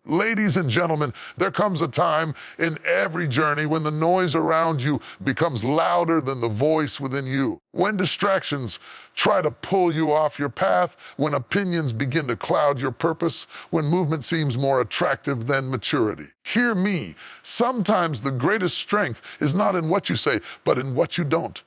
Ladies and gentlemen, there comes a time in every journey when the noise around you becomes louder than the voice within you. When distractions try to pull you off your path, when opinions begin to cloud your purpose, when movement seems more attractive than maturity. Hear me, sometimes the greatest strength is not in what you say, but in what you don't.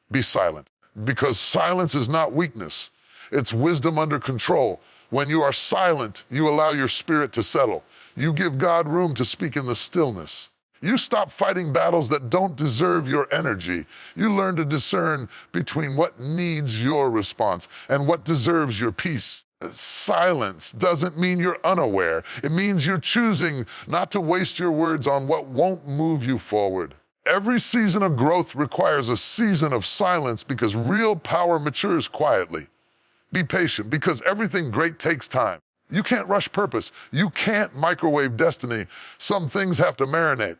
Be silent, because silence is not weakness. It's wisdom under control. When you are silent, you allow your spirit to settle. You give God room to speak in the stillness. You stop fighting battles that don't deserve your energy. You learn to discern between what needs your response and what deserves your peace. Silence doesn't mean you're unaware. It means you're choosing not to waste your words on what won't move you forward. Every season of growth requires a season of silence because real power matures quietly. Be patient, because everything great takes time. You can't rush purpose. You can't microwave destiny. Some things have to marinate.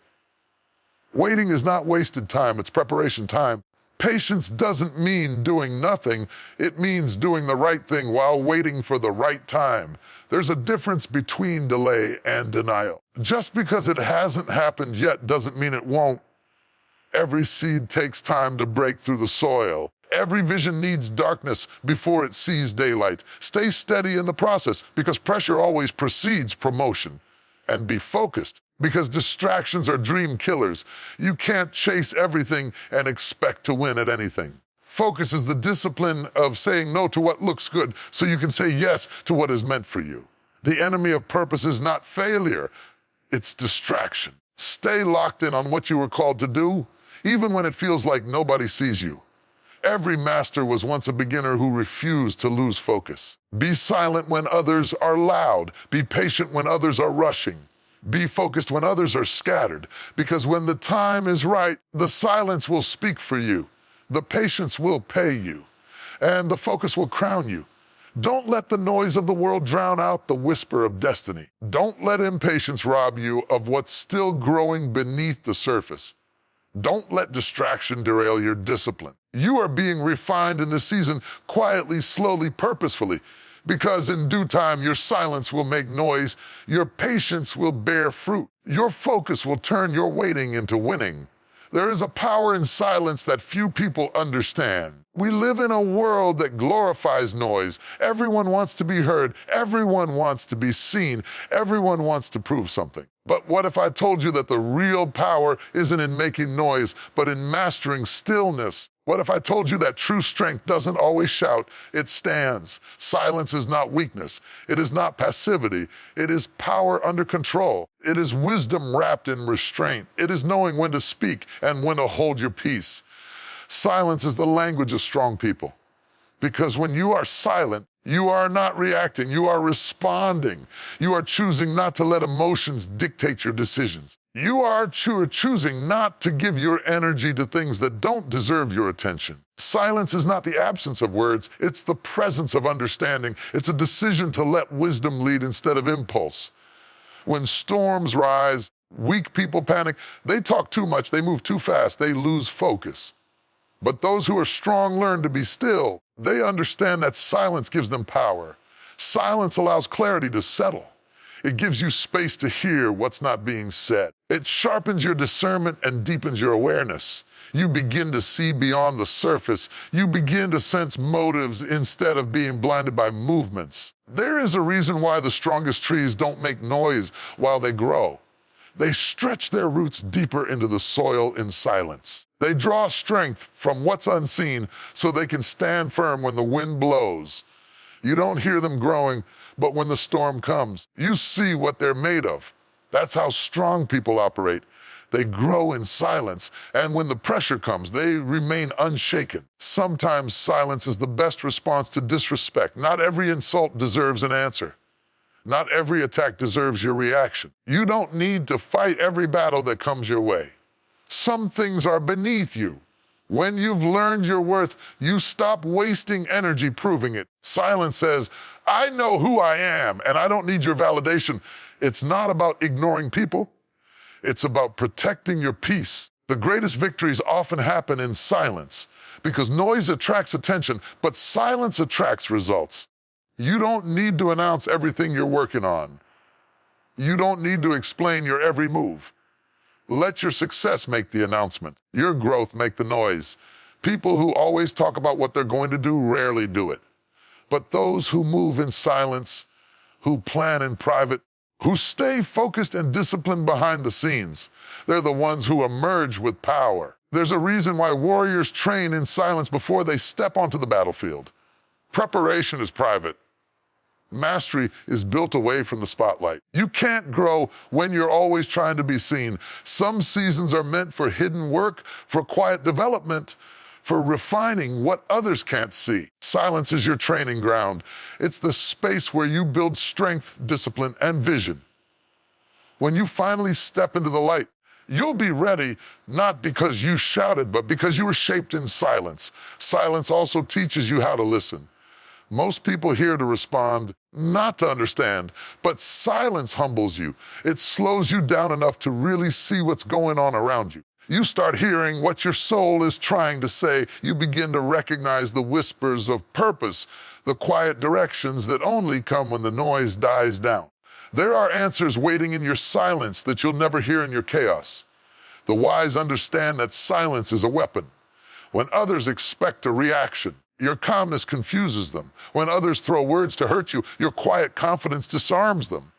Waiting is not wasted time, it's preparation time. Patience doesn't mean doing nothing. It means doing the right thing while waiting for the right time. There's a difference between delay and denial. Just because it hasn't happened yet doesn't mean it won't. Every seed takes time to break through the soil. Every vision needs darkness before it sees daylight. Stay steady in the process, because pressure always precedes promotion. And be focused, because distractions are dream killers. You can't chase everything and expect to win at anything. Focus is the discipline of saying no to what looks good so you can say yes to what is meant for you. The enemy of purpose is not failure, it's distraction. Stay locked in on what you were called to do, even when it feels like nobody sees you. Every master was once a beginner who refused to lose focus. Be silent when others are loud. Be patient when others are rushing. Be focused when others are scattered, because when the time is right, the silence will speak for you. The patience will pay you, and the focus will crown you. Don't let the noise of the world drown out the whisper of destiny. Don't let impatience rob you of what's still growing beneath the surface. Don't let distraction derail your discipline. You are being refined in this season quietly, slowly, purposefully, because in due time your silence will make noise, your patience will bear fruit, your focus will turn your waiting into winning. There is a power in silence that few people understand. We live in a world that glorifies noise. Everyone wants to be heard. Everyone wants to be seen. Everyone wants to prove something. But what if I told you that the real power isn't in making noise, but in mastering stillness? What if I told you that true strength doesn't always shout, it stands? Silence is not weakness. It is not passivity. It is power under control. It is wisdom wrapped in restraint. It is knowing when to speak and when to hold your peace. Silence is the language of strong people, because when you are silent, you are not reacting, you are responding. You are choosing not to let emotions dictate your decisions. You are choosing not to give your energy to things that don't deserve your attention. Silence is not the absence of words, it's the presence of understanding. It's a decision to let wisdom lead instead of impulse. When storms rise, weak people panic. They talk too much, they move too fast, they lose focus. But those who are strong learn to be still. They understand that silence gives them power. Silence allows clarity to settle. It gives you space to hear what's not being said. It sharpens your discernment and deepens your awareness. You begin to see beyond the surface. You begin to sense motives instead of being blinded by movements. There is a reason why the strongest trees don't make noise while they grow. They stretch their roots deeper into the soil in silence. They draw strength from what's unseen so they can stand firm when the wind blows. You don't hear them growing, but when the storm comes, you see what they're made of. That's how strong people operate. They grow in silence, and when the pressure comes, they remain unshaken. Sometimes silence is the best response to disrespect. Not every insult deserves an answer. Not every attack deserves your reaction. You don't need to fight every battle that comes your way. Some things are beneath you. When you've learned your worth, you stop wasting energy proving it. Silence says, I know who I am, and I don't need your validation. It's not about ignoring people. It's about protecting your peace. The greatest victories often happen in silence, because noise attracts attention, but silence attracts results. You don't need to announce everything you're working on. You don't need to explain your every move. Let your success make the announcement. Your growth make the noise. People who always talk about what they're going to do rarely do it. But those who move in silence, who plan in private, who stay focused and disciplined behind the scenes, they're the ones who emerge with power. There's a reason why warriors train in silence before they step onto the battlefield. Preparation is private. Mastery is built away from the spotlight. You can't grow when you're always trying to be seen. Some seasons are meant for hidden work, for quiet development, for refining what others can't see. Silence is your training ground. It's the space where you build strength, discipline, and vision. When you finally step into the light, you'll be ready not because you shouted, but because you were shaped in silence. Silence also teaches you how to listen. Most people hear to respond, not to understand, but silence humbles you. It slows you down enough to really see what's going on around you. You start hearing what your soul is trying to say. You begin to recognize the whispers of purpose, the quiet directions that only come when the noise dies down. There are answers waiting in your silence that you'll never hear in your chaos. The wise understand that silence is a weapon. When others expect a reaction, your calmness confuses them. When others throw words to hurt you, your quiet confidence disarms them.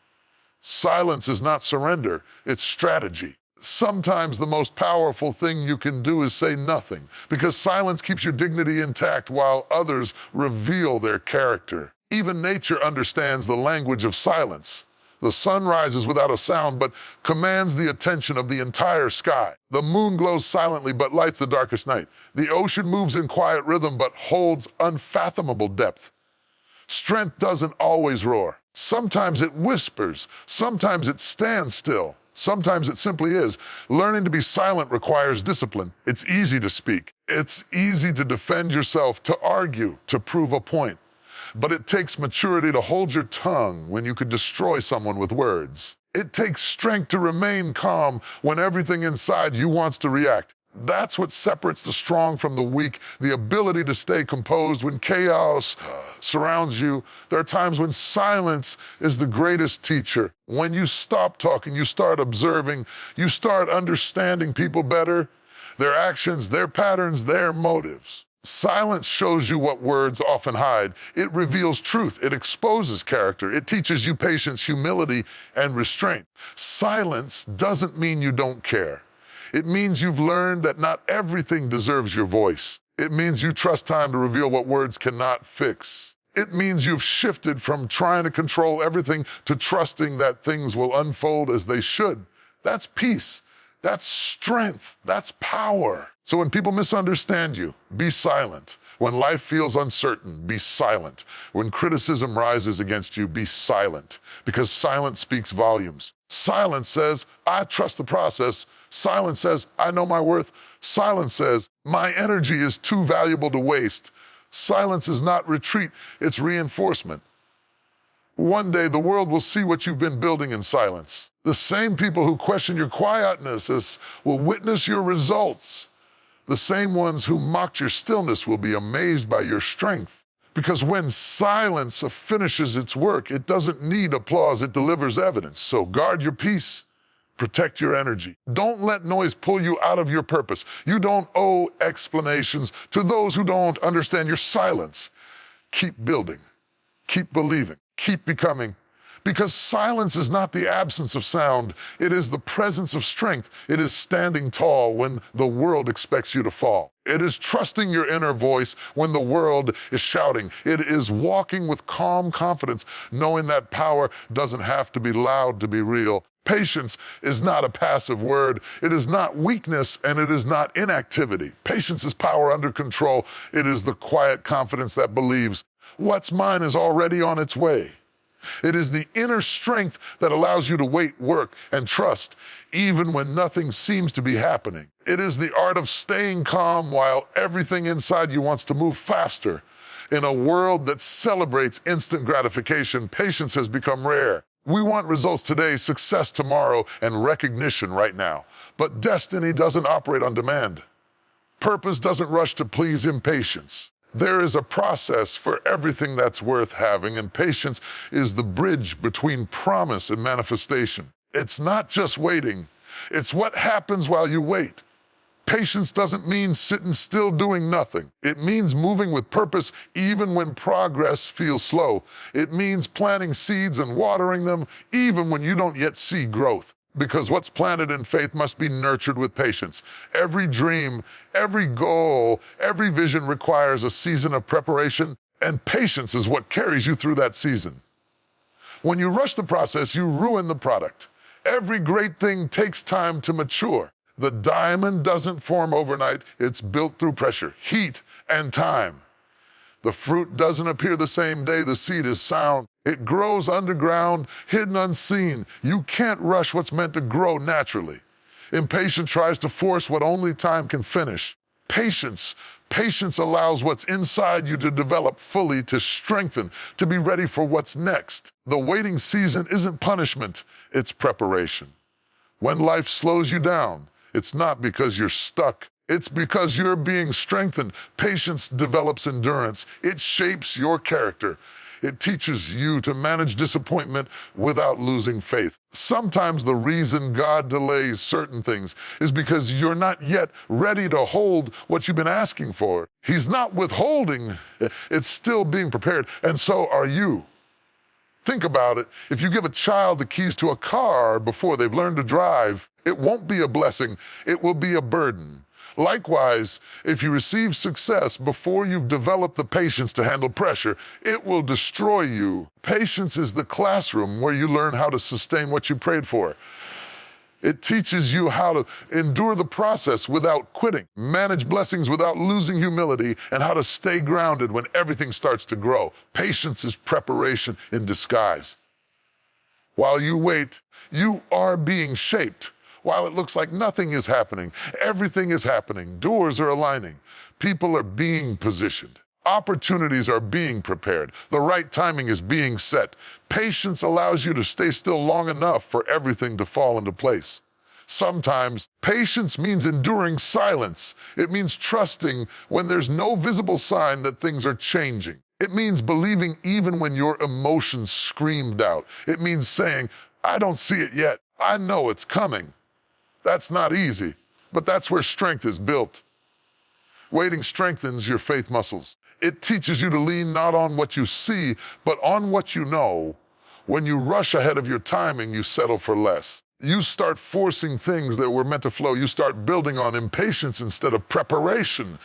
Silence is not surrender, it's strategy. Sometimes the most powerful thing you can do is say nothing, because silence keeps your dignity intact while others reveal their character. Even nature understands the language of silence. The sun rises without a sound, but commands the attention of the entire sky. The moon glows silently, but lights the darkest night. The ocean moves in quiet rhythm, but holds unfathomable depth. Strength doesn't always roar. Sometimes it whispers. Sometimes it stands still. Sometimes it simply is. Learning to be silent requires discipline. It's easy to speak. It's easy to defend yourself, to argue, to prove a point. But it takes maturity to hold your tongue when you could destroy someone with words. It takes strength to remain calm when everything inside you wants to react. That's what separates the strong from the weak, the ability to stay composed when chaos surrounds you. There are times when silence is the greatest teacher. When you stop talking, you start observing, you start understanding people better, their actions, their patterns, their motives. Silence shows you what words often hide. It reveals truth. It exposes character. It teaches you patience, humility, and restraint. Silence doesn't mean you don't care. It means you've learned that not everything deserves your voice. It means you trust time to reveal what words cannot fix. It means you've shifted from trying to control everything to trusting that things will unfold as they should. That's peace. That's strength. That's power. So when people misunderstand you, be silent. When life feels uncertain, be silent. When criticism rises against you, be silent. Because silence speaks volumes. Silence says, I trust the process. Silence says, I know my worth. Silence says, my energy is too valuable to waste. Silence is not retreat, it's reinforcement. One day, the world will see what you've been building in silence. The same people who question your quietness will witness your results. The same ones who mocked your stillness will be amazed by your strength. Because when silence finishes its work, it doesn't need applause, it delivers evidence. So guard your peace, protect your energy. Don't let noise pull you out of your purpose. You don't owe explanations to those who don't understand your silence. Keep building, keep believing. Keep becoming. Because silence is not the absence of sound. It is the presence of strength. It is standing tall when the world expects you to fall. It is trusting your inner voice when the world is shouting. It is walking with calm confidence, knowing that power doesn't have to be loud to be real. Patience is not a passive word. It is not weakness, and it is not inactivity. Patience is power under control. It is the quiet confidence that believes what's mine is already on its way. It is the inner strength that allows you to wait, work, and trust, even when nothing seems to be happening. It is the art of staying calm while everything inside you wants to move faster. In a world that celebrates instant gratification, patience has become rare. We want results today, success tomorrow, and recognition right now. But destiny doesn't operate on demand. Purpose doesn't rush to please impatience. There is a process for everything that's worth having, and patience is the bridge between promise and manifestation. It's not just waiting, it's what happens while you wait. Patience doesn't mean sitting still doing nothing. It means moving with purpose even when progress feels slow. It means planting seeds and watering them even when you don't yet see growth. Because what's planted in faith must be nurtured with patience. Every dream, every goal, every vision requires a season of preparation, and patience is what carries you through that season. When you rush the process, you ruin the product. Every great thing takes time to mature. The diamond doesn't form overnight. It's built through pressure, heat, and time. The fruit doesn't appear the same day the seed is sown. It grows underground, hidden unseen. You can't rush what's meant to grow naturally. Impatience tries to force what only time can finish. Patience allows what's inside you to develop fully, to strengthen, to be ready for what's next. The waiting season isn't punishment, it's preparation. When life slows you down, it's not because you're stuck. It's because you're being strengthened. Patience develops endurance. It shapes your character. It teaches you to manage disappointment without losing faith. Sometimes the reason God delays certain things is because you're not yet ready to hold what you've been asking for. He's not withholding, it's still being prepared, and so are you. Think about it. If you give a child the keys to a car before they've learned to drive, it won't be a blessing, it will be a burden. Likewise, if you receive success before you've developed the patience to handle pressure, it will destroy you. Patience is the classroom where you learn how to sustain what you prayed for. It teaches you how to endure the process without quitting, manage blessings without losing humility, and how to stay grounded when everything starts to grow. Patience is preparation in disguise. While you wait, you are being shaped. While it looks like nothing is happening, everything is happening. Doors are aligning. People are being positioned. Opportunities are being prepared. The right timing is being set. Patience allows you to stay still long enough for everything to fall into place. Sometimes patience means enduring silence. It means trusting when there's no visible sign that things are changing. It means believing even when your emotions screamed out. It means saying, I don't see it yet. I know it's coming. That's not easy, but that's where strength is built. Waiting strengthens your faith muscles. It teaches you to lean not on what you see, but on what you know. When you rush ahead of your timing, you settle for less. You start forcing things that were meant to flow. You start building on impatience instead of preparation.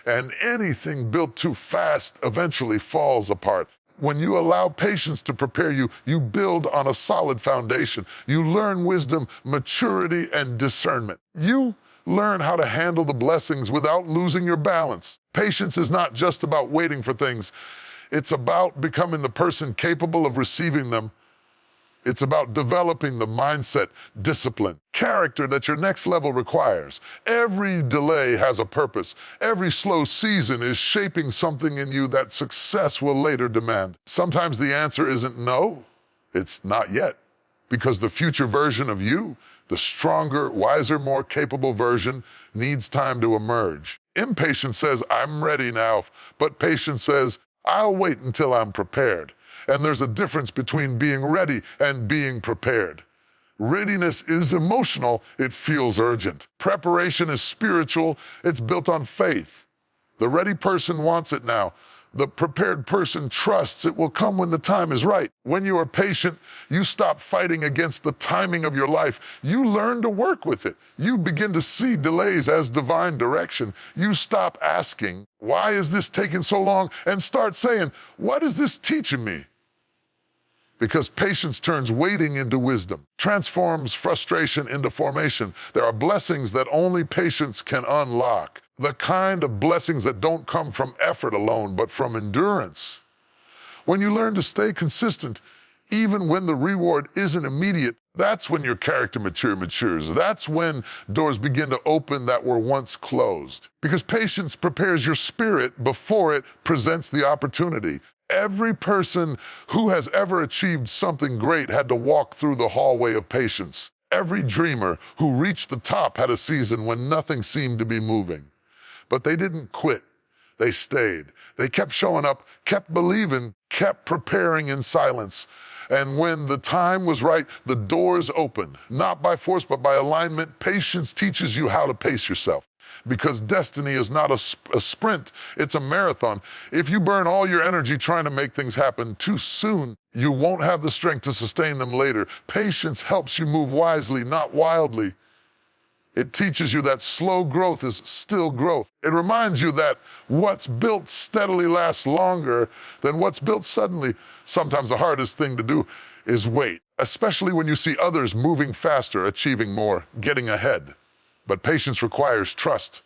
And anything built too fast eventually falls apart. When you allow patience to prepare you, you build on a solid foundation. You learn wisdom, maturity, and discernment. You learn how to handle the blessings without losing your balance. Patience is not just about waiting for things. It's about becoming the person capable of receiving them. It's about developing the mindset, discipline, character that your next level requires. Every delay has a purpose. Every slow season is shaping something in you that success will later demand. Sometimes the answer isn't no, it's not yet, because the future version of you, the stronger, wiser, more capable version, needs time to emerge. Impatience says, I'm ready now, but patience says, I'll wait until I'm prepared. And there's a difference between being ready and being prepared. Readiness is emotional, it feels urgent. Preparation is spiritual, it's built on faith. The ready person wants it now. The prepared person trusts it will come when the time is right. When you are patient, you stop fighting against the timing of your life. You learn to work with it. You begin to see delays as divine direction. You stop asking, why is this taking so long? And start saying, what is this teaching me? Because patience turns waiting into wisdom, transforms frustration into formation. There are blessings that only patience can unlock. The kind of blessings that don't come from effort alone, but from endurance. When you learn to stay consistent, even when the reward isn't immediate, that's when your character matures. That's when doors begin to open that were once closed. Because patience prepares your spirit before it presents the opportunity. Every person who has ever achieved something great had to walk through the hallway of patience. Every dreamer who reached the top had a season when nothing seemed to be moving. But they didn't quit. They stayed. They kept showing up, kept believing, kept preparing in silence. And when the time was right, the doors opened, not by force, but by alignment. Patience teaches you how to pace yourself, because destiny is not a sprint, it's a marathon. If you burn all your energy trying to make things happen too soon, you won't have the strength to sustain them later. Patience helps you move wisely, not wildly. It teaches you that slow growth is still growth. It reminds you that what's built steadily lasts longer than what's built suddenly. Sometimes the hardest thing to do is wait, especially when you see others moving faster, achieving more, getting ahead. But patience requires trust.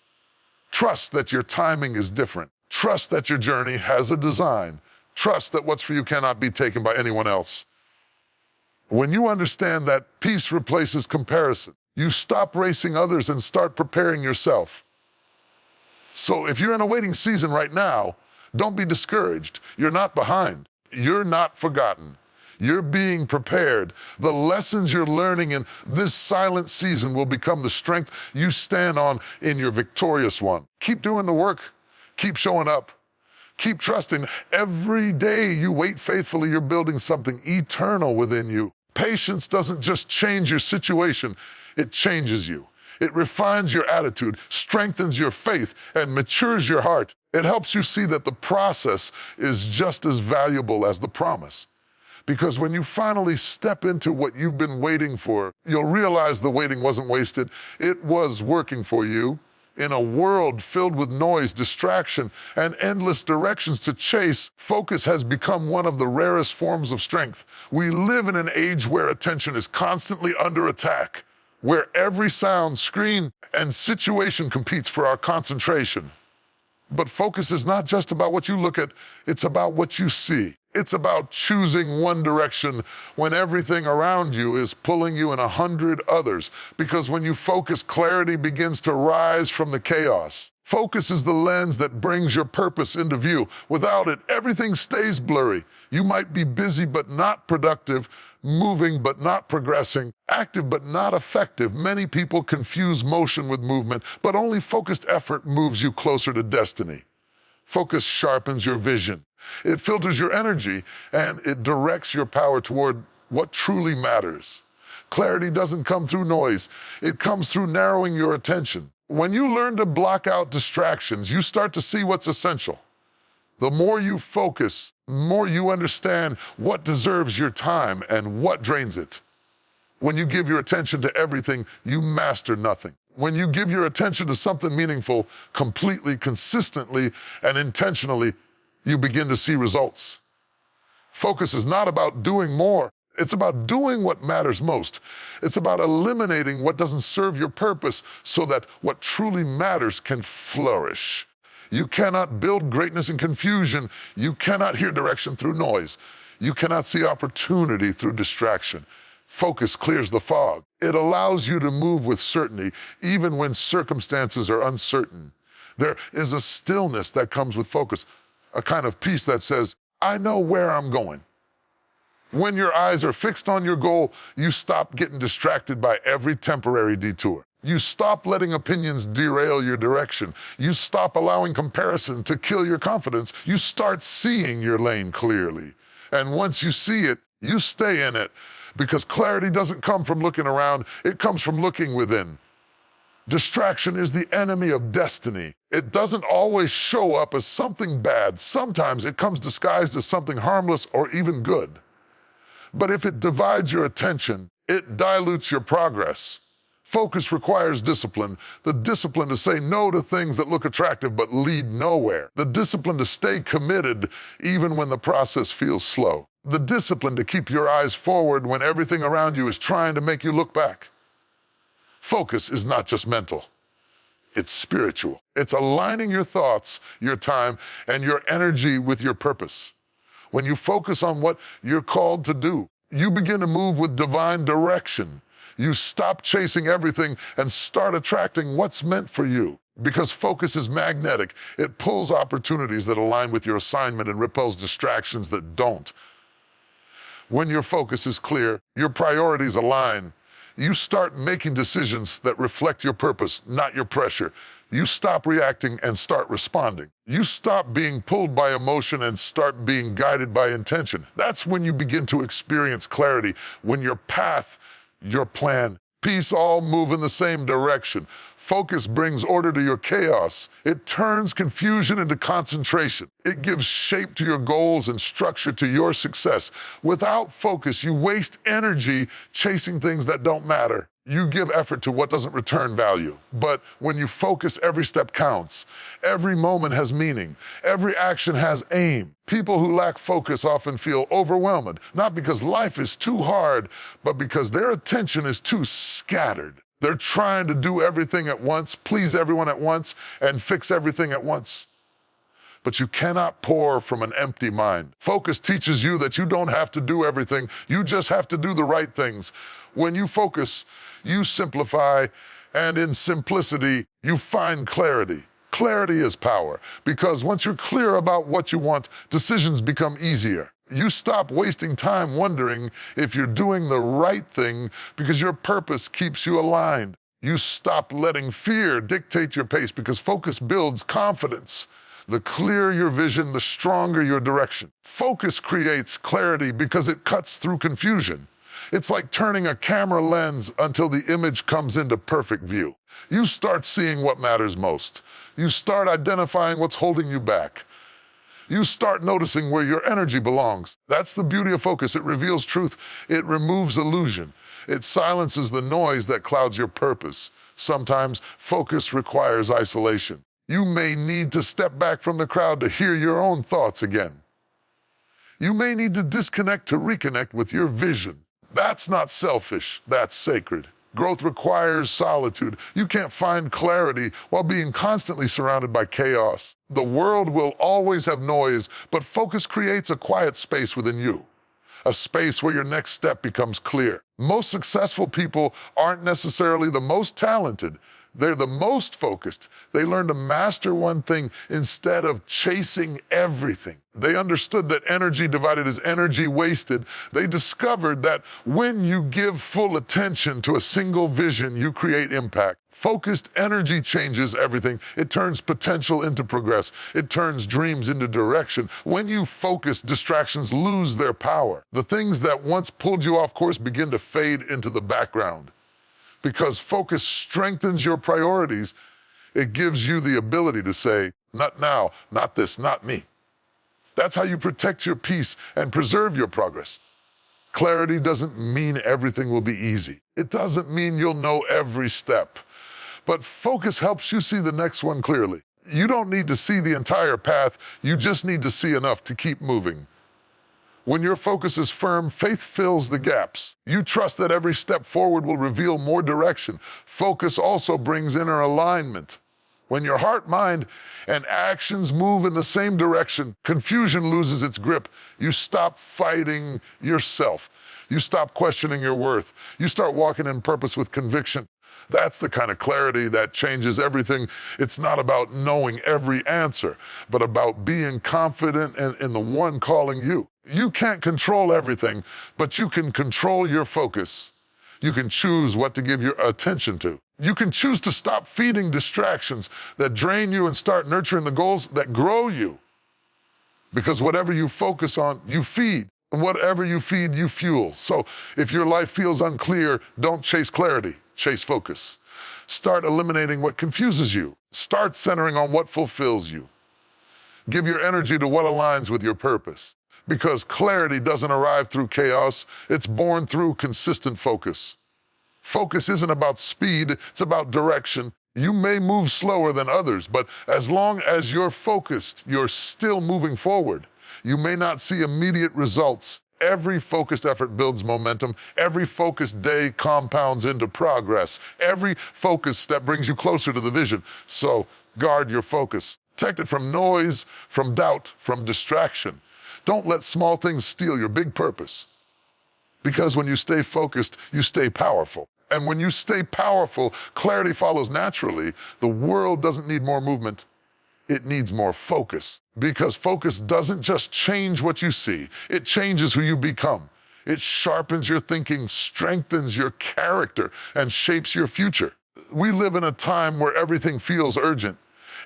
Trust that your timing is different. Trust that your journey has a design. Trust that what's for you cannot be taken by anyone else. When you understand that peace replaces comparison, you stop racing others and start preparing yourself. So if you're in a waiting season right now, don't be discouraged. You're not behind. You're not forgotten. You're being prepared. The lessons you're learning in this silent season will become the strength you stand on in your victorious one. Keep doing the work. Keep showing up. Keep trusting. Every day you wait faithfully, you're building something eternal within you. Patience doesn't just change your situation, it changes you. It refines your attitude, strengthens your faith, and matures your heart. It helps you see that the process is just as valuable as the promise. Because when you finally step into what you've been waiting for, you'll realize the waiting wasn't wasted. It was working for you. In a world filled with noise, distraction, and endless directions to chase, focus has become one of the rarest forms of strength. We live in an age where attention is constantly under attack, where every sound, screen, and situation competes for our concentration. But focus is not just about what you look at, it's about what you see. It's about choosing one direction when everything around you is pulling you in 100 others. Because when you focus, clarity begins to rise from the chaos. Focus is the lens that brings your purpose into view. Without it, everything stays blurry. You might be busy but not productive, moving but not progressing, active but not effective. Many people confuse motion with movement, but only focused effort moves you closer to destiny. Focus sharpens your vision. It filters your energy, and it directs your power toward what truly matters. Clarity doesn't come through noise. It comes through narrowing your attention. When you learn to block out distractions, you start to see what's essential. The more you focus, the more you understand what deserves your time and what drains it. When you give your attention to everything, you master nothing. When you give your attention to something meaningful, completely, consistently, and intentionally, you begin to see results. Focus is not about doing more. It's about doing what matters most. It's about eliminating what doesn't serve your purpose so that what truly matters can flourish. You cannot build greatness in confusion. You cannot hear direction through noise. You cannot see opportunity through distraction. Focus clears the fog. It allows you to move with certainty, even when circumstances are uncertain. There is a stillness that comes with focus, a kind of peace that says, I know where I'm going. When your eyes are fixed on your goal, you stop getting distracted by every temporary detour. You stop letting opinions derail your direction. You stop allowing comparison to kill your confidence. You start seeing your lane clearly. And once you see it, you stay in it. Because clarity doesn't come from looking around, it comes from looking within. Distraction is the enemy of destiny. It doesn't always show up as something bad. Sometimes it comes disguised as something harmless or even good. But if it divides your attention, it dilutes your progress. Focus requires discipline. The discipline to say no to things that look attractive but lead nowhere. The discipline to stay committed even when the process feels slow. The discipline to keep your eyes forward when everything around you is trying to make you look back. Focus is not just mental. It's spiritual. It's aligning your thoughts, your time, and your energy with your purpose. When you focus on what you're called to do, you begin to move with divine direction. You stop chasing everything and start attracting what's meant for you. Because focus is magnetic. It pulls opportunities that align with your assignment and repels distractions that don't. When your focus is clear, your priorities align, You start making decisions that reflect your purpose, not your pressure. You stop reacting and start responding. You stop being pulled by emotion and start being guided by intention. That's when you begin to experience clarity, when your path, your plan, peace all move in the same direction. Focus brings order to your chaos. It turns confusion into concentration. It gives shape to your goals and structure to your success. Without focus, you waste energy chasing things that don't matter. You give effort to what doesn't return value. But when you focus, every step counts. Every moment has meaning. Every action has aim. People who lack focus often feel overwhelmed, not because life is too hard, but because their attention is too scattered. They're trying to do everything at once, please everyone at once, and fix everything at once. But you cannot pour from an empty mind. Focus teaches you that you don't have to do everything. You just have to do the right things. When you focus, you simplify, and in simplicity, you find clarity. Clarity is power, because once you're clear about what you want, decisions become easier. You stop wasting time wondering if you're doing the right thing because your purpose keeps you aligned. You stop letting fear dictate your pace because focus builds confidence. The clearer your vision, the stronger your direction. Focus creates clarity because it cuts through confusion. It's like turning a camera lens until the image comes into perfect view. You start seeing what matters most. You start identifying what's holding you back. You start noticing where your energy belongs. That's the beauty of focus. It reveals truth. It removes illusion. It silences the noise that clouds your purpose. Sometimes focus requires isolation. You may need to step back from the crowd to hear your own thoughts again. You may need to disconnect to reconnect with your vision. That's not selfish, that's sacred. Growth requires solitude. You can't find clarity while being constantly surrounded by chaos. The world will always have noise, but focus creates a quiet space within you. A space where your next step becomes clear. Most successful people aren't necessarily the most talented. They're the most focused. They learn to master one thing instead of chasing everything. They understood that energy divided is energy wasted. They discovered that when you give full attention to a single vision, you create impact. Focused energy changes everything. It turns potential into progress. It turns dreams into direction. When you focus, distractions lose their power. The things that once pulled you off course begin to fade into the background. Because focus strengthens your priorities, it gives you the ability to say, not now, not this, not me. That's how you protect your peace and preserve your progress. Clarity doesn't mean everything will be easy. It doesn't mean you'll know every step. But focus helps you see the next one clearly. You don't need to see the entire path, you just need to see enough to keep moving. When your focus is firm, faith fills the gaps. You trust that every step forward will reveal more direction. Focus also brings inner alignment. When your heart, mind, and actions move in the same direction, confusion loses its grip. You stop fighting yourself. You stop questioning your worth. You start walking in purpose with conviction. That's the kind of clarity that changes everything. It's not about knowing every answer, but about being confident in the one calling you. You can't control everything, but you can control your focus. You can choose what to give your attention to. You can choose to stop feeding distractions that drain you and start nurturing the goals that grow you. Because whatever you focus on, you feed. And whatever you feed, you fuel. So if your life feels unclear, don't chase clarity, chase focus. Start eliminating what confuses you. Start centering on what fulfills you. Give your energy to what aligns with your purpose. Because clarity doesn't arrive through chaos, it's born through consistent focus. Focus isn't about speed, it's about direction. You may move slower than others, but as long as you're focused, you're still moving forward. You may not see immediate results. Every focused effort builds momentum. Every focused day compounds into progress. Every focused step brings you closer to the vision. So guard your focus. Protect it from noise, from doubt, from distraction. Don't let small things steal your big purpose. Because when you stay focused, you stay powerful. And when you stay powerful, clarity follows naturally. The world doesn't need more movement. It needs more focus. Because focus doesn't just change what you see, it changes who you become. It sharpens your thinking, strengthens your character, and shapes your future. We live in a time where everything feels urgent.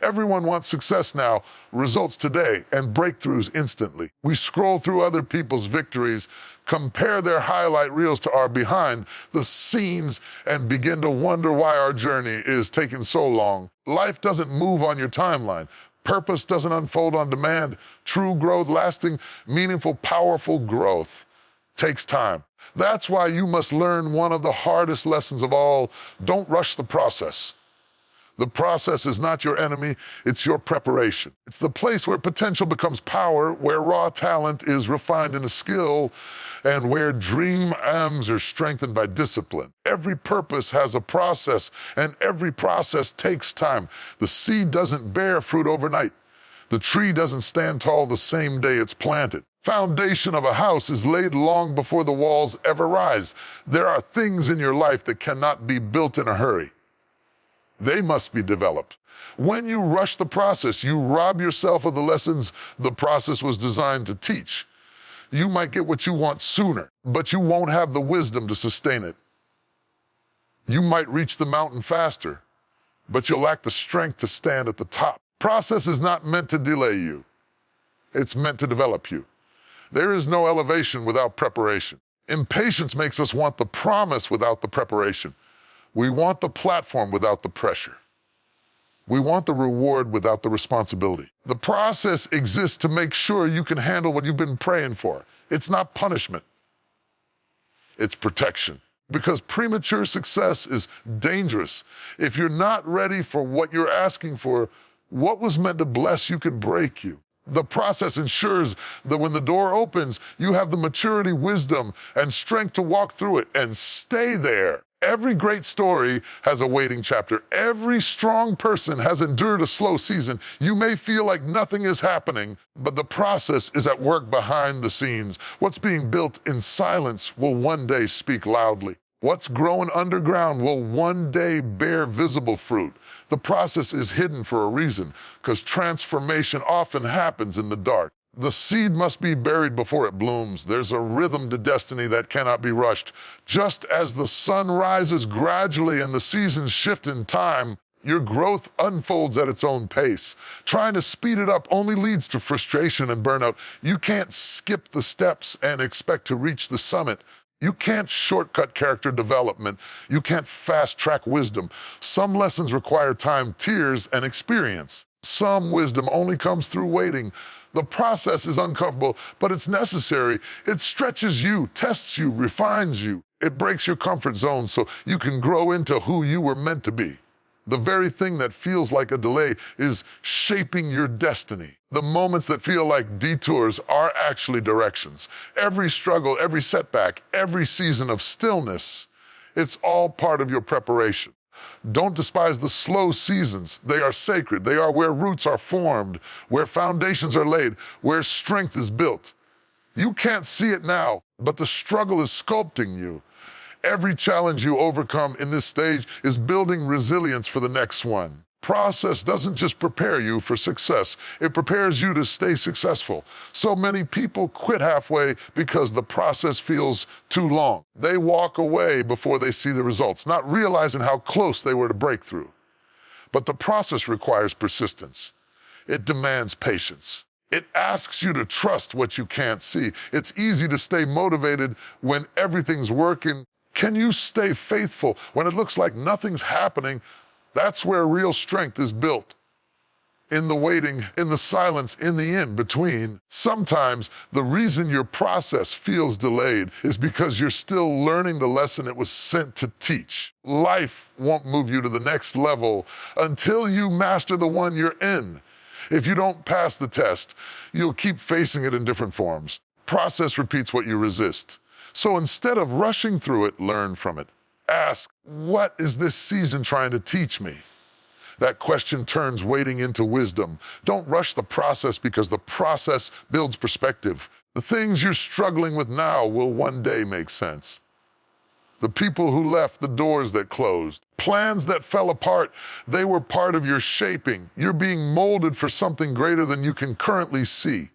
Everyone wants success now, results today, and breakthroughs instantly. We scroll through other people's victories, compare their highlight reels to our behind the scenes, and begin to wonder why our journey is taking so long. Life doesn't move on your timeline. Purpose doesn't unfold on demand. True growth, lasting, meaningful, powerful growth takes time. That's why you must learn one of the hardest lessons of all. Don't rush the process. The process is not your enemy, it's your preparation. It's the place where potential becomes power, where raw talent is refined into skill, and where dream arms are strengthened by discipline. Every purpose has a process, and every process takes time. The seed doesn't bear fruit overnight. The tree doesn't stand tall the same day it's planted. Foundation of a house is laid long before the walls ever rise. There are things in your life that cannot be built in a hurry. They must be developed. When you rush the process, you rob yourself of the lessons the process was designed to teach. You might get what you want sooner, but you won't have the wisdom to sustain it. You might reach the mountain faster, but you'll lack the strength to stand at the top. Process is not meant to delay you. It's meant to develop you. There is no elevation without preparation. Impatience makes us want the promise without the preparation. We want the platform without the pressure. We want the reward without the responsibility. The process exists to make sure you can handle what you've been praying for. It's not punishment. It's protection. Because premature success is dangerous. If you're not ready for what you're asking for, what was meant to bless you can break you. The process ensures that when the door opens, you have the maturity, wisdom, and strength to walk through it and stay there. Every great story has a waiting chapter. Every strong person has endured a slow season. You may feel like nothing is happening, but the process is at work behind the scenes. What's being built in silence will one day speak loudly. What's grown underground will one day bear visible fruit. The process is hidden for a reason, because transformation often happens in the dark. The seed must be buried before it blooms. There's a rhythm to destiny that cannot be rushed. Just as the sun rises gradually and the seasons shift in time, your growth unfolds at its own pace. Trying to speed it up only leads to frustration and burnout. You can't skip the steps and expect to reach the summit. You can't shortcut character development. You can't fast-track wisdom. Some lessons require time, tears, and experience. Some wisdom only comes through waiting. The process is uncomfortable, but it's necessary. It stretches you, tests you, refines you. It breaks your comfort zone so you can grow into who you were meant to be. The very thing that feels like a delay is shaping your destiny. The moments that feel like detours are actually directions. Every struggle, every setback, every season of stillness, it's all part of your preparation. Don't despise the slow seasons. They are sacred. They are where roots are formed, where foundations are laid, where strength is built. You can't see it now, but the struggle is sculpting you. Every challenge you overcome in this stage is building resilience for the next one. Process doesn't just prepare you for success, it prepares you to stay successful. So many people quit halfway because the process feels too long. They walk away before they see the results, not realizing how close they were to breakthrough. But the process requires persistence. It demands patience. It asks you to trust what you can't see. It's easy to stay motivated when everything's working. Can you stay faithful when it looks like nothing's happening? That's where real strength is built. In the waiting, in the silence, in the in-between. Sometimes the reason your process feels delayed is because you're still learning the lesson it was sent to teach. Life won't move you to the next level until you master the one you're in. If you don't pass the test, you'll keep facing it in different forms. Process repeats what you resist. So instead of rushing through it, learn from it. Ask, what is this season trying to teach me? That question turns waiting into wisdom. Don't rush the process because the process builds perspective. The things you're struggling with now will one day make sense. The people who left, the doors that closed, plans that fell apart, they were part of your shaping. You're being molded for something greater than you can currently see.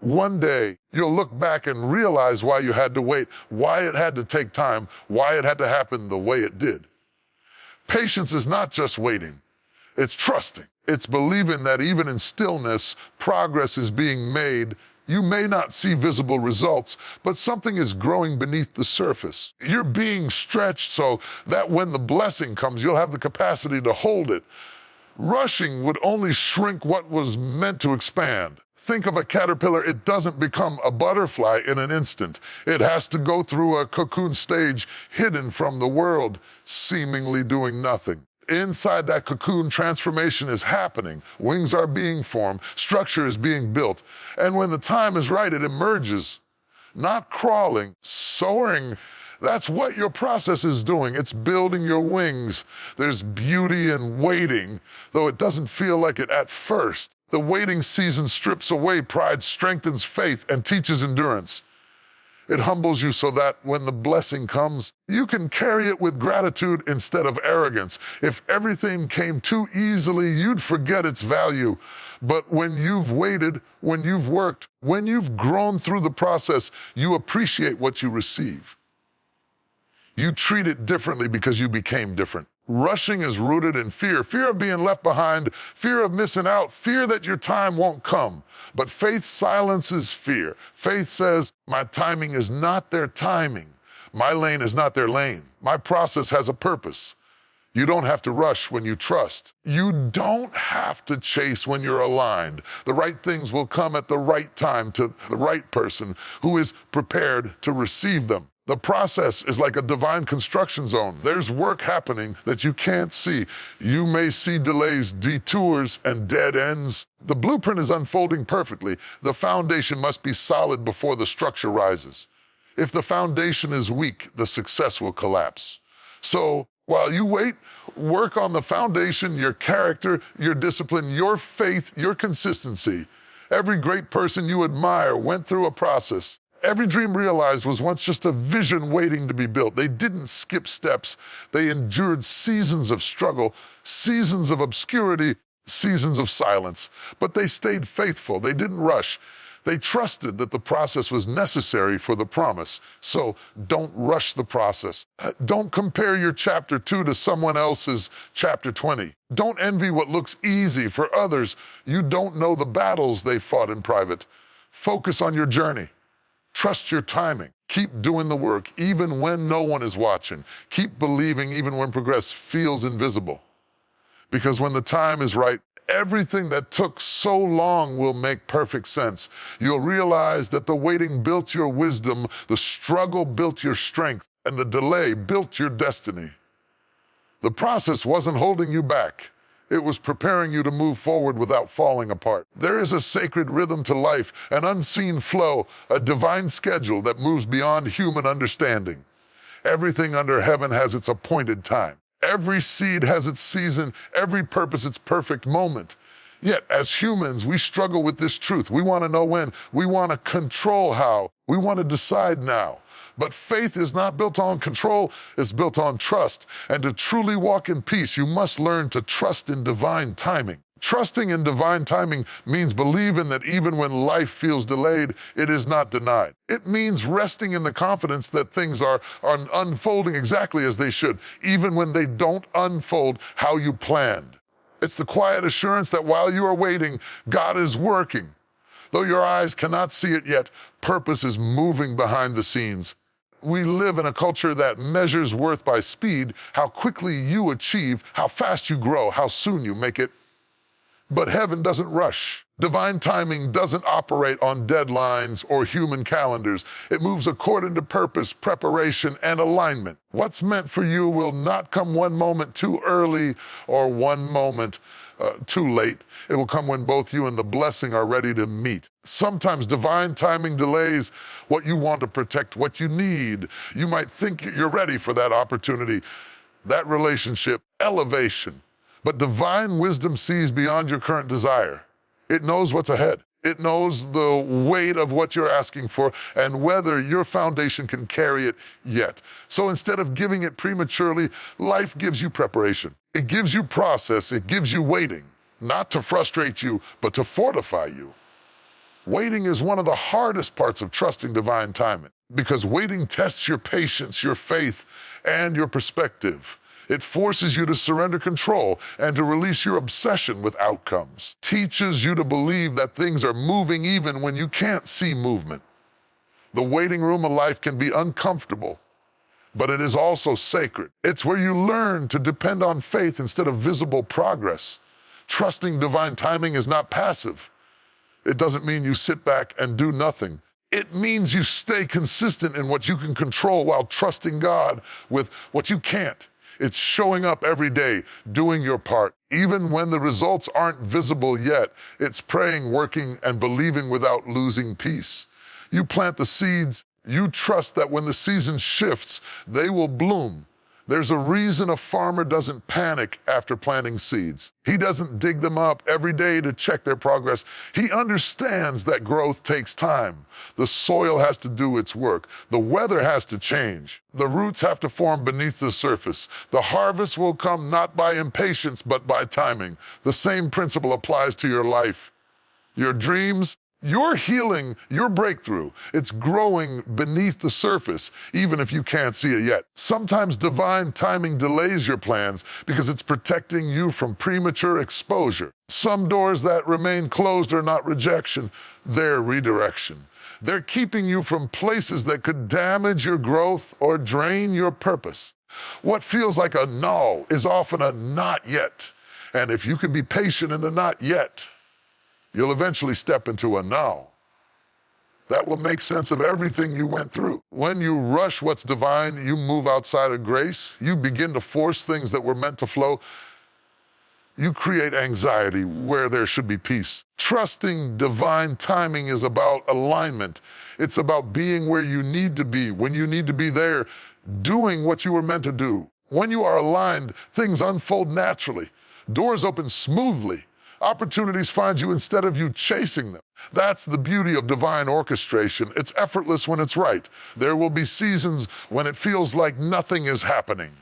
One day, you'll look back and realize why you had to wait, why it had to take time, why it had to happen the way it did. Patience is not just waiting, it's trusting. It's believing that even in stillness, progress is being made. You may not see visible results, but something is growing beneath the surface. You're being stretched so that when the blessing comes, you'll have the capacity to hold it. Rushing would only shrink what was meant to expand. Think of a caterpillar. It doesn't become a butterfly in an instant. It has to go through a cocoon stage, hidden from the world, seemingly doing nothing. Inside that cocoon, transformation is happening. Wings are being formed, structure is being built. And when the time is right, it emerges. Not crawling, soaring. That's what your process is doing. It's building your wings. There's beauty in waiting, though it doesn't feel like it at first. The waiting season strips away pride, strengthens faith, and teaches endurance. It humbles you so that when the blessing comes, you can carry it with gratitude instead of arrogance. If everything came too easily, you'd forget its value. But when you've waited, when you've worked, when you've grown through the process, you appreciate what you receive. You treat it differently because you became different. Rushing is rooted in fear, fear of being left behind, fear of missing out, fear that your time won't come. But faith silences fear. Faith says, my timing is not their timing. My lane is not their lane. My process has a purpose. You don't have to rush when you trust. You don't have to chase when you're aligned. The right things will come at the right time to the right person who is prepared to receive them. The process is like a divine construction zone. There's work happening that you can't see. You may see delays, detours, and dead ends. The blueprint is unfolding perfectly. The foundation must be solid before the structure rises. If the foundation is weak, the success will collapse. So while you wait, work on the foundation, your character, your discipline, your faith, your consistency. Every great person you admire went through a process. Every dream realized was once just a vision waiting to be built. They didn't skip steps. They endured seasons of struggle, seasons of obscurity, seasons of silence. But they stayed faithful. They didn't rush. They trusted that the process was necessary for the promise. So don't rush the process. Don't compare your chapter 2 to someone else's chapter 20. Don't envy what looks easy for others. You don't know the battles they fought in private. Focus on your journey. Trust your timing. Keep doing the work even when no one is watching. Keep believing even when progress feels invisible. Because when the time is right, everything that took so long will make perfect sense. You'll realize that the waiting built your wisdom, the struggle built your strength, and the delay built your destiny. The process wasn't holding you back. It was preparing you to move forward without falling apart. There is a sacred rhythm to life, an unseen flow, a divine schedule that moves beyond human understanding. Everything under heaven has its appointed time. Every seed has its season, every purpose its perfect moment. Yet, as humans, we struggle with this truth. We want to know when. We want to control how. We want to decide now. But faith is not built on control, it's built on trust. And to truly walk in peace, you must learn to trust in divine timing. Trusting in divine timing means believing that even when life feels delayed, it is not denied. It means resting in the confidence that things are unfolding exactly as they should, even when they don't unfold how you planned. It's the quiet assurance that while you are waiting, God is working. Though your eyes cannot see it yet, purpose is moving behind the scenes. We live in a culture that measures worth by speed, how quickly you achieve, how fast you grow, how soon you make it. But heaven doesn't rush. Divine timing doesn't operate on deadlines or human calendars. It moves according to purpose, preparation, and alignment. What's meant for you will not come one moment too early or one moment too late. It will come when both you and the blessing are ready to meet. Sometimes divine timing delays what you want to protect, what you need. You might think you're ready for that opportunity, that relationship, elevation. But divine wisdom sees beyond your current desire. It knows what's ahead. It knows the weight of what you're asking for and whether your foundation can carry it yet. So instead of giving it prematurely, life gives you preparation. It gives you process. It gives you waiting, not to frustrate you, but to fortify you. Waiting is one of the hardest parts of trusting divine timing because waiting tests your patience, your faith, and your perspective. It forces you to surrender control and to release your obsession with outcomes. Teaches you to believe that things are moving even when you can't see movement. The waiting room of life can be uncomfortable, but it is also sacred. It's where you learn to depend on faith instead of visible progress. Trusting divine timing is not passive. It doesn't mean you sit back and do nothing. It means you stay consistent in what you can control while trusting God with what you can't. It's showing up every day, doing your part. Even when the results aren't visible yet, it's praying, working, and believing without losing peace. You plant the seeds. You trust that when the season shifts, they will bloom. There's a reason a farmer doesn't panic after planting seeds. He doesn't dig them up every day to check their progress. He understands that growth takes time. The soil has to do its work. The weather has to change. The roots have to form beneath the surface. The harvest will come not by impatience, but by timing. The same principle applies to your life, your dreams, your healing, your breakthrough. It's growing beneath the surface, even if you can't see it yet. Sometimes divine timing delays your plans because it's protecting you from premature exposure. Some doors that remain closed are not rejection, they're redirection. They're keeping you from places that could damage your growth or drain your purpose. What feels like a no is often a not yet. And if you can be patient in the not yet, you'll eventually step into a now. That will make sense of everything you went through. When you rush what's divine, you move outside of grace. You begin to force things that were meant to flow. You create anxiety where there should be peace. Trusting divine timing is about alignment. It's about being where you need to be, when you need to be there, doing what you were meant to do. When you are aligned, things unfold naturally. Doors open smoothly. Opportunities find you instead of you chasing them. That's the beauty of divine orchestration. It's effortless when it's right. There will be seasons when it feels like nothing is happening.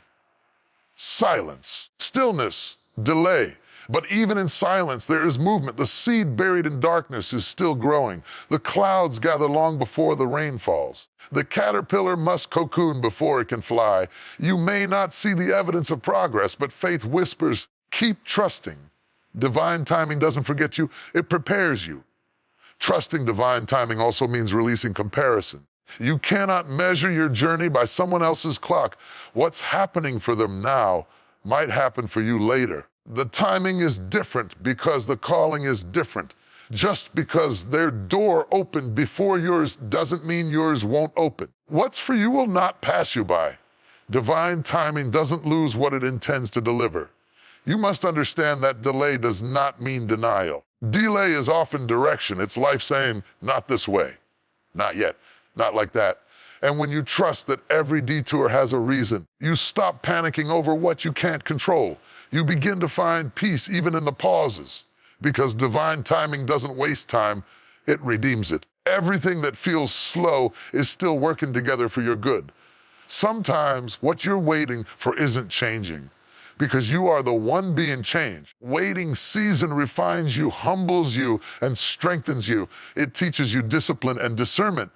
Silence, stillness, delay. But even in silence, there is movement. The seed buried in darkness is still growing. The clouds gather long before the rain falls. The caterpillar must cocoon before it can fly. You may not see the evidence of progress, but faith whispers, keep trusting. Divine timing doesn't forget you, it prepares you. Trusting divine timing also means releasing comparison. You cannot measure your journey by someone else's clock. What's happening for them now might happen for you later. The timing is different because the calling is different. Just because their door opened before yours doesn't mean yours won't open. What's for you will not pass you by. Divine timing doesn't lose what it intends to deliver. You must understand that delay does not mean denial. Delay is often direction. It's life saying, not this way, not yet, not like that. And when you trust that every detour has a reason, you stop panicking over what you can't control. You begin to find peace even in the pauses, because divine timing doesn't waste time, it redeems it. Everything that feels slow is still working together for your good. Sometimes what you're waiting for isn't changing, because you are the one being changed. Waiting season refines you, humbles you, and strengthens you. It teaches you discipline and discernment.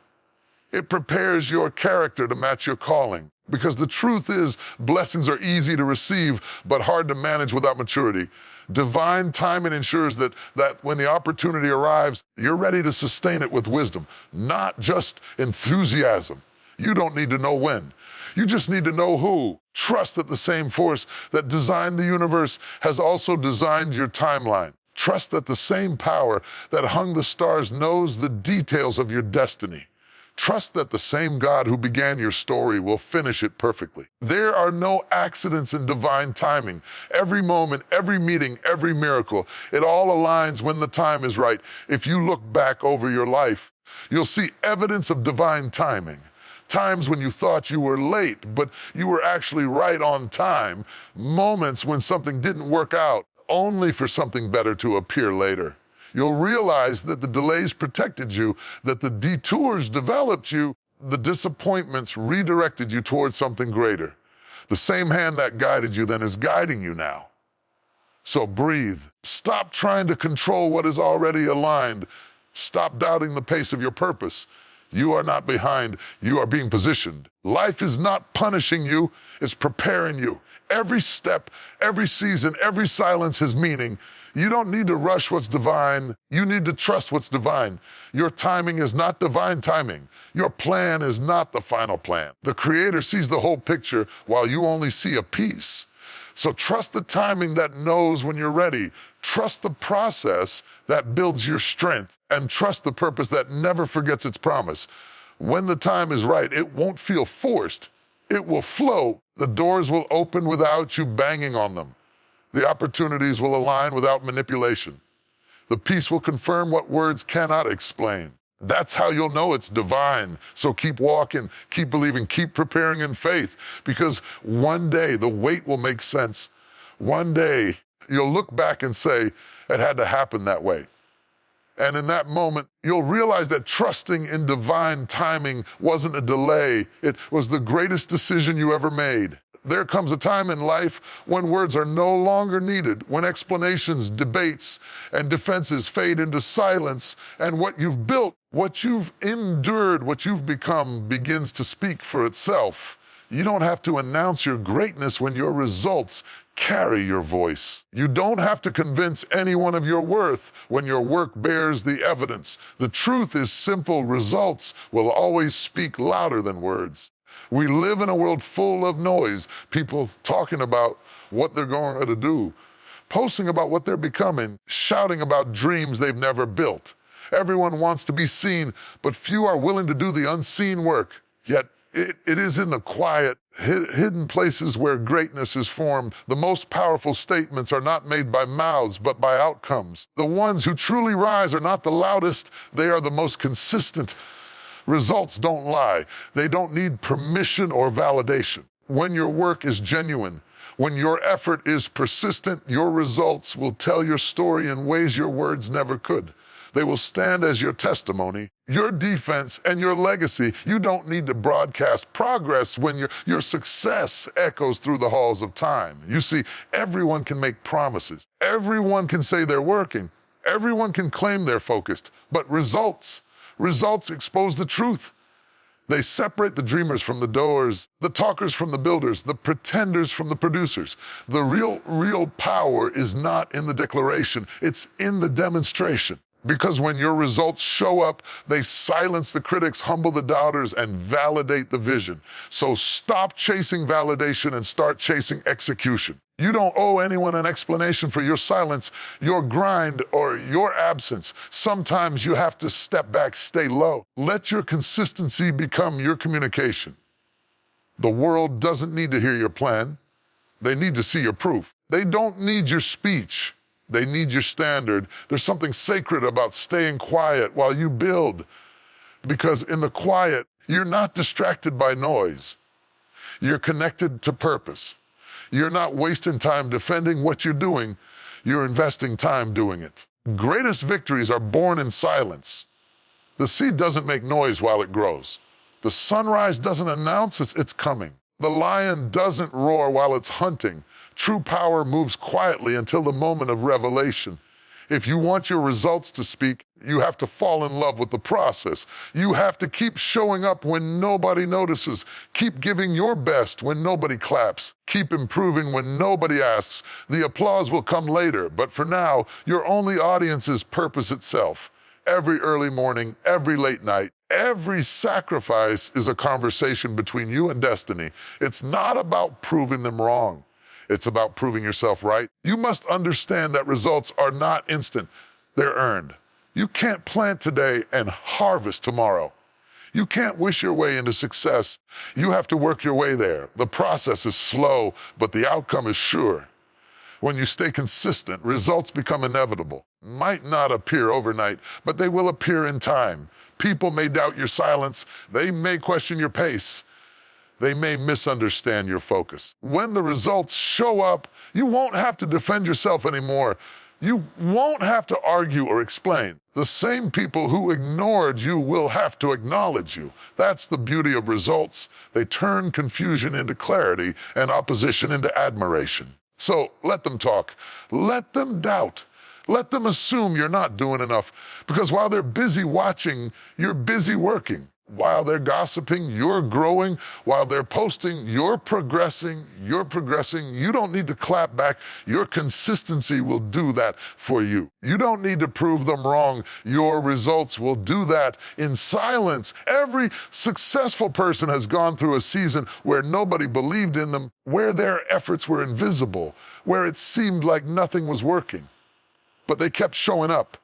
It prepares your character to match your calling. Because the truth is, blessings are easy to receive, but hard to manage without maturity. Divine timing ensures that when the opportunity arrives, you're ready to sustain it with wisdom, not just enthusiasm. You don't need to know when. You just need to know who. Trust that the same force that designed the universe has also designed your timeline. Trust that the same power that hung the stars knows the details of your destiny. Trust that the same God who began your story will finish it perfectly. There are no accidents in divine timing. Every moment, every meeting, every miracle, it all aligns when the time is right. If you look back over your life, you'll see evidence of divine timing. Times when you thought you were late, but you were actually right on time. Moments when something didn't work out, only for something better to appear later. You'll realize that the delays protected you, that the detours developed you, the disappointments redirected you towards something greater. The same hand that guided you then is guiding you now. So breathe. Stop trying to control what is already aligned. Stop doubting the pace of your purpose. You are not behind, you are being positioned. Life is not punishing you, it's preparing you. Every step, every season, every silence has meaning. You don't need to rush what's divine, you need to trust what's divine. Your timing is not divine timing. Your plan is not the final plan. The Creator sees the whole picture while you only see a piece. So trust the timing that knows when you're ready. Trust the process that builds your strength, and trust the purpose that never forgets its promise. When the time is right, it won't feel forced. It will flow. The doors will open without you banging on them. The opportunities will align without manipulation. The peace will confirm what words cannot explain. That's how you'll know it's divine. So keep walking, keep believing, keep preparing in faith, because one day the wait will make sense. One day you'll look back and say, it had to happen that way. And in that moment, you'll realize that trusting in divine timing wasn't a delay. It was the greatest decision you ever made. There comes a time in life when words are no longer needed, when explanations, debates, and defenses fade into silence, and what you've built, what you've endured, what you've become begins to speak for itself. You don't have to announce your greatness when your results carry your voice. You don't have to convince anyone of your worth when your work bears the evidence. The truth is simple: results will always speak louder than words. We live in a world full of noise, people talking about what they're going to do, posting about what they're becoming, shouting about dreams they've never built. Everyone wants to be seen, but few are willing to do the unseen work. Yet it is in the quiet, hidden places where greatness is formed. The most powerful statements are not made by mouths, but by outcomes. The ones who truly rise are not the loudest, they are the most consistent. Results don't lie. They don't need permission or validation. When your work is genuine, when your effort is persistent, your results will tell your story in ways your words never could. They will stand as your testimony, your defense, and your legacy. You don't need to broadcast progress when your success echoes through the halls of time. You see, everyone can make promises. Everyone can say they're working. Everyone can claim they're focused. But results expose the truth. They separate the dreamers from the doers, the talkers from the builders, the pretenders from the producers. The real power is not in the declaration, it's in the demonstration. Because when your results show up, they silence the critics, humble the doubters, and validate the vision. So stop chasing validation and start chasing execution. You don't owe anyone an explanation for your silence, your grind, or your absence. Sometimes you have to step back, stay low. Let your consistency become your communication. The world doesn't need to hear your plan. They need to see your proof. They don't need your speech. They need your standard. There's something sacred about staying quiet while you build. Because in the quiet, you're not distracted by noise. You're connected to purpose. You're not wasting time defending what you're doing. You're investing time doing it. Greatest victories are born in silence. The seed doesn't make noise while it grows. The sunrise doesn't announce it's coming. The lion doesn't roar while it's hunting. True power moves quietly until the moment of revelation. If you want your results to speak, you have to fall in love with the process. You have to keep showing up when nobody notices. Keep giving your best when nobody claps. Keep improving when nobody asks. The applause will come later, but for now, your only audience is purpose itself. Every early morning, every late night, every sacrifice is a conversation between you and destiny. It's not about proving them wrong. It's about proving yourself right. You must understand that results are not instant. They're earned. You can't plant today and harvest tomorrow. You can't wish your way into success. You have to work your way there. The process is slow, but the outcome is sure. When you stay consistent, results become inevitable. Might not appear overnight, but they will appear in time. People may doubt your silence. They may question your pace. They may misunderstand your focus. When the results show up, you won't have to defend yourself anymore. You won't have to argue or explain. The same people who ignored you will have to acknowledge you. That's the beauty of results. They turn confusion into clarity and opposition into admiration. So let them talk. Let them doubt. Let them assume you're not doing enough, because while they're busy watching, you're busy working. While they're gossiping, you're growing. While they're posting, you're progressing. You're progressing. You don't need to clap back. Your consistency will do that for you. You don't need to prove them wrong. Your results will do that in silence. Every successful person has gone through a season where nobody believed in them, where their efforts were invisible, where it seemed like nothing was working. But they kept showing up.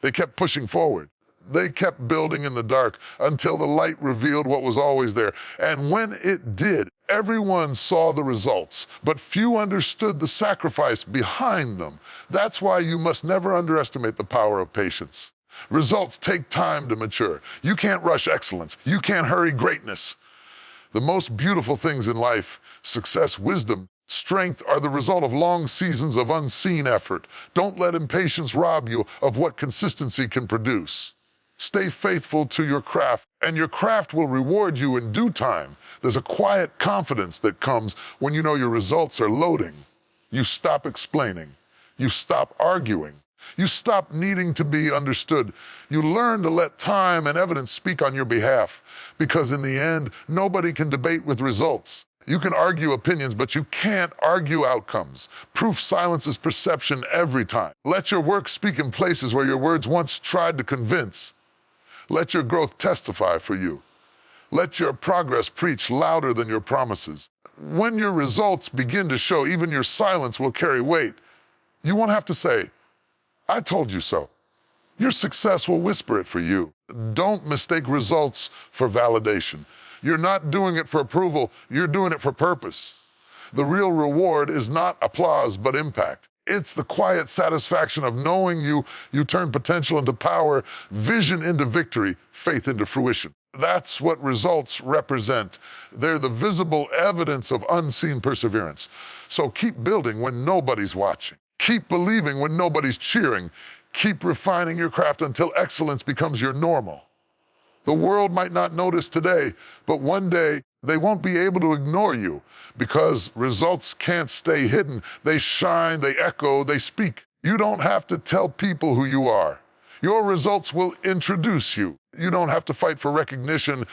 They kept pushing forward. They kept building in the dark until the light revealed what was always there. And when it did, everyone saw the results, but few understood the sacrifice behind them. That's why you must never underestimate the power of patience. Results take time to mature. You can't rush excellence. You can't hurry greatness. The most beautiful things in life, success, wisdom, strength, are the result of long seasons of unseen effort. Don't let impatience rob you of what consistency can produce. Stay faithful to your craft, and your craft will reward you in due time. There's a quiet confidence that comes when you know your results are loading. You stop explaining. You stop arguing. You stop needing to be understood. You learn to let time and evidence speak on your behalf, because in the end, nobody can debate with results. You can argue opinions, but you can't argue outcomes. Proof silences perception every time. Let your work speak in places where your words once tried to convince. Let your growth testify for you. Let your progress preach louder than your promises. When your results begin to show, even your silence will carry weight. You won't have to say, "I told you so." Your success will whisper it for you. Don't mistake results for validation. You're not doing it for approval, you're doing it for purpose. The real reward is not applause, but impact. It's the quiet satisfaction of knowing you turn potential into power, vision into victory, faith into fruition. That's what results represent. They're the visible evidence of unseen perseverance. So keep building when nobody's watching. Keep believing when nobody's cheering. Keep refining your craft until excellence becomes your normal. The world might not notice today, but one day they won't be able to ignore you, because results can't stay hidden. They shine, they echo, they speak. You don't have to tell people who you are. Your results will introduce you. You don't have to fight for recognition.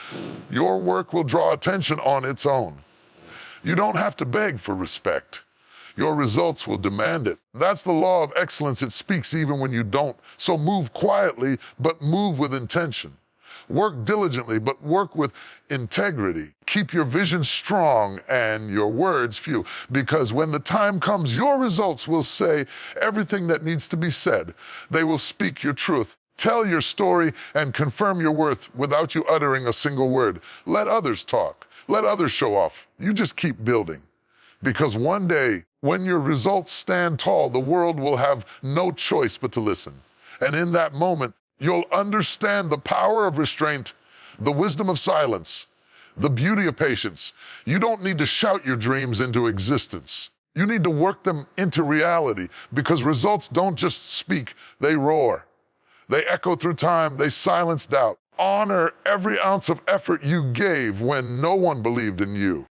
Your work will draw attention on its own. You don't have to beg for respect. Your results will demand it. That's the law of excellence. It speaks even when you don't. So move quietly, but move with intention. Work diligently, but work with integrity. Keep your vision strong and your words few, because when the time comes, your results will say everything that needs to be said. They will speak your truth, tell your story, and confirm your worth without you uttering a single word. Let others talk. Let others show off. You just keep building. Because one day, when your results stand tall, the world will have no choice but to listen. And in that moment, you'll understand the power of restraint, the wisdom of silence, the beauty of patience. You don't need to shout your dreams into existence. You need to work them into reality, because results don't just speak, they roar. They echo through time, they silence doubt. Honor every ounce of effort you gave when no one believed in you.